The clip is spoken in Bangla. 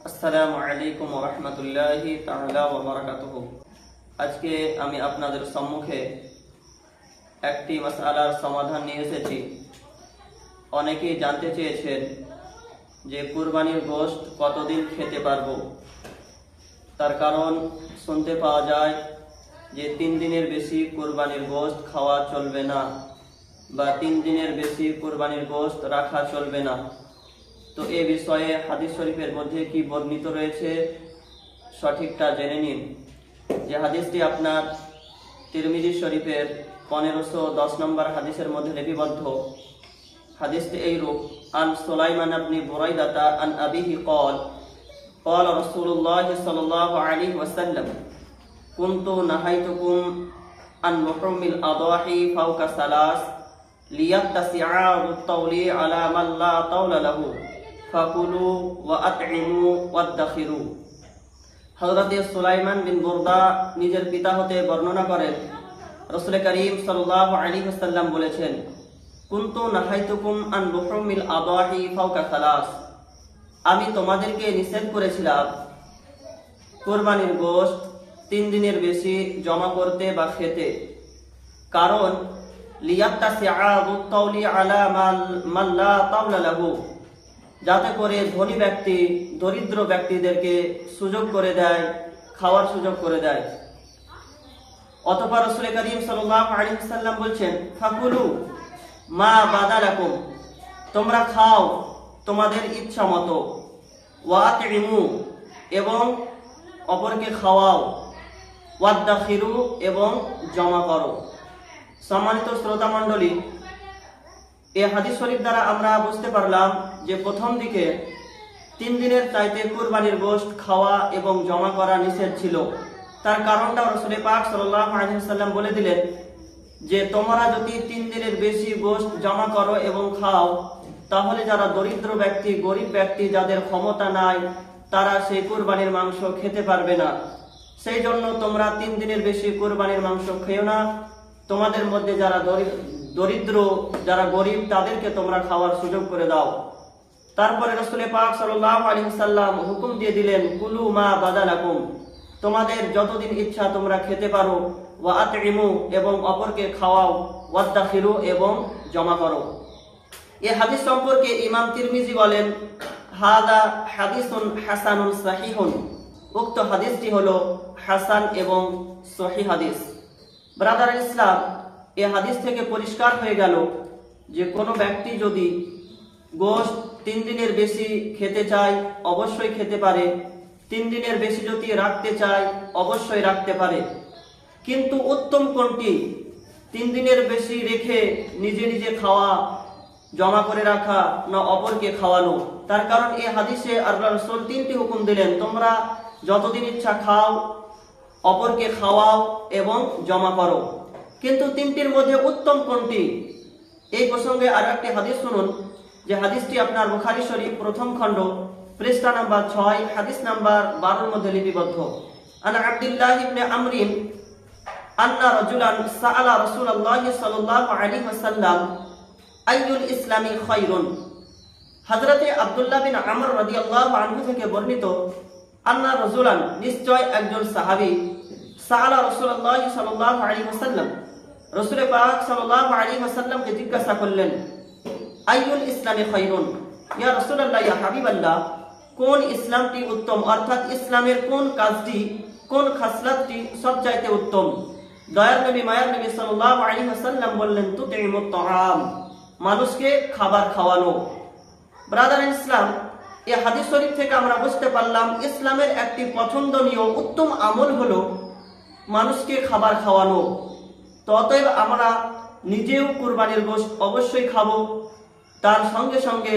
আসসালামু আলাইকুম ওয়া রাহমাতুল্লাহি তাআলা ওয়া বারাকাতুহু। আজকে আমি আপনাদের সম্মুখে একটি মাসআলার সমাধান নিয়ে এসেছি। অনেকেই জানতে চেয়েছেন যে কুরবানির গোশত কতদিন খেতে পারবো। তার কারণ শুনতে পাওয়া যায় যে 3 দিনের বেশি কুরবানির গোশত খাওয়া চলবে না, বা 3 দিনের বেশি কুরবানির গোশত রাখা চলবে না। তো এ বিষয়ে হাদিস শরীফের মধ্যে কি বর্ণিত রয়েছে সঠিকটা জেনে নিন। যে হাদিসটি আপনার তিরমিজি শরীফের 1510 নম্বর হাদিসের মধ্যে লিপিবদ্ধ। হাদিসটি এইরূপ: আন সুলাইমান ইবনে বুরাইদা আন আবিহি ক্বাল ক্বাল রাসূলুল্লাহ সাল্লাল্লাহু আলাইহি ওয়াসাল্লাম কুনতু নাহাইতুকুম আন লুহুমিল আদাহি ফাওকা সালাস লিয়াত্তাসিআ আত-তাওলি আলা মান লা তাওলা লাহু ফাকুলু ওয়া আতইমু ওয়াদখিরু। হযরত সুলাইমান বিন বুরদা নিজের পিতা হতে বর্ণনা করেন, রাসূল করিম সাল্লাল্লাহু আলাইহি ওয়াসাল্লাম বলেছেন, কুনতু নাহাইতুকুম আন লুহুমিল আদাহি ফাওকা সালাস, আমি তোমাদেরকে নিষেধ করেছিলাম কুরবানির গোশত 3 দিনের বেশি জমা করতে বা খেতে। কারণ লিয়াত্তাসিআ আত-তাওলি আলা মান লা তাওলা লাহু, যাতে করে ধনী ব্যক্তি দরিদ্র ব্যক্তিদেরকে সুযোগ করে দেয়, খাওয়ার সুযোগ করে দেয়। অতঃপর রাসূল করিম সাল্লাল্লাহু আলাইহি ওয়াসাল্লাম বলছেন, ফাকুলু মা বাদালাকুম, তোমরা খাও তোমাদের ইচ্ছা মতো, ওয়া আতইমু, এবং অপরকে খাওয়াও, ওয়াদখিরু, এবং জমা করো। সম্মানিত শ্রোতা মণ্ডলী, এই হাদিস শরীফ দ্বারা আমরা বুঝতে পারলাম যে প্রথম দিকে 3 দিনের চাইতে কুরবানির গোশত খাওয়া এবং জমা করা নিষেধ ছিল। তার কারণটা রাসূল পাক সাল্লাল্লাহু আলাইহি ওয়াসাল্লাম বলে দিলেন যে তোমরা যদি 3 দিনের বেশি গোশত জমা করো এবং খাও, তাহলে যারা দরিদ্র ব্যক্তি, গরিব ব্যক্তি, যাদের ক্ষমতা নাই, তারা সেই কুরবানির মাংস খেতে পারবে না। সেই জন্য তোমরা 3 দিনের বেশি কুরবানির মাংস খেও না। তোমাদের মধ্যে যারা দরিদ্র, যারা গরিব, তাদেরকে তোমরা খাওয়ার সুযোগ করে দাও। তারপরে রাসূল পাক সাল্লাল্লাহু আলাইহি ওয়াসাল্লাম হুকুম দিয়ে দিলেন, কুলু মা বাদালাকুম, তোমাদের যতদিন ইচ্ছা তোমরা খেতে পারো, ওয়া আতইমু, এবং অপরকে খাওয়াও, ওয়াদখিরু, এবং জমা করো। এই হাদিস সম্পর্কে ইমাম তিরমিজি বলেন, হাদা হাদিসুন হাসানুন সাহিহুন, উক্ত হাদিসটি হলো হাসান এবং সহিহ হাদিস। ব্রাদার ইসলাম, এই হাদিস থেকে পরিষ্কার হয়ে গেল যে কোনো ব্যক্তি যদি গোশত 3 দিনের বেশি খেতে চায় অবশ্যই খেতে পারে, 3 দিনের বেশি যদি রাখতে চায় অবশ্যই রাখতে পারে। কিন্তু উত্তম কোনটি? 3 দিনের বেশি রেখে নিজে নিজে খাওয়া, জমা করে রাখা, না অপরকে খাওয়ানো? তার কারণ এই হাদিসে আল্লাহ রাসূল 3টি হুকুম দিলেন, তোমরা যতদিন ইচ্ছা খাও, অপরকে খাওয়াও, এবং জমা করো। কিন্তু 3টির মধ্যে উত্তম কোনটি? এই প্রসঙ্গে আর একটি হাদিস শুনুন, যে হাদিসটি আপনার বুখারী শরীফ প্রথম খণ্ড পৃষ্ঠা নাম্বার 6 হাদিস নাম্বার 12 মধ্যে লিপিবদ্ধ। আনা আব্দুল্লাহ ইবনে আমরিন আন্না রাজুলান সাআলা রাসূলুল্লাহ সাল্লাল্লাহু আলাইহি ওয়াসাল্লাম আইয়ুল ইসলামি খায়রুন। হযরতে আব্দুল্লাহ বিন আমর রাদিয়াল্লাহু আনহু থেকে বর্ণিত, আন্না রাজুলান, নিশ্চয় একজন সাহাবী, সাআলা রাসূলুল্লাহ সাল্লাল্লাহু আলাইহি ওয়াসাল্লাম, রাসূল পাক সাল্লাল্লাহু আলাইহি ওয়াসাল্লামকে জিজ্ঞাসা করলেন, আইয়ুল ইসলামি খায়রুন, ইয়া রাসূলুল্লাহ, ইয়া হাবিবাল্লাহ, কোন ইসলামটি উত্তম, অর্থাৎ ইসলামের কোন কাজটি, কোন খাসলাতটি সবচাইতে উত্তম? দয়ার নবী, মায়ার নবী সাল্লাল্লাহু আলাইহি ওয়াসাল্লাম বললেন, তুতিমুত তাআম, মানুষকে খাবার খাওয়ানো। ব্রাদার ইসলাম, এই হাদিস শরীফ থেকে আমরা বুঝতে পারলাম ইসলামের একটি পছন্দনীয় উত্তম আমল হলো মানুষকে খাবার খাওয়ানো। তো অতএব আমরা নিজেও কুরবানির গোশত অবশ্যই খাবো, তার সঙ্গে সঙ্গে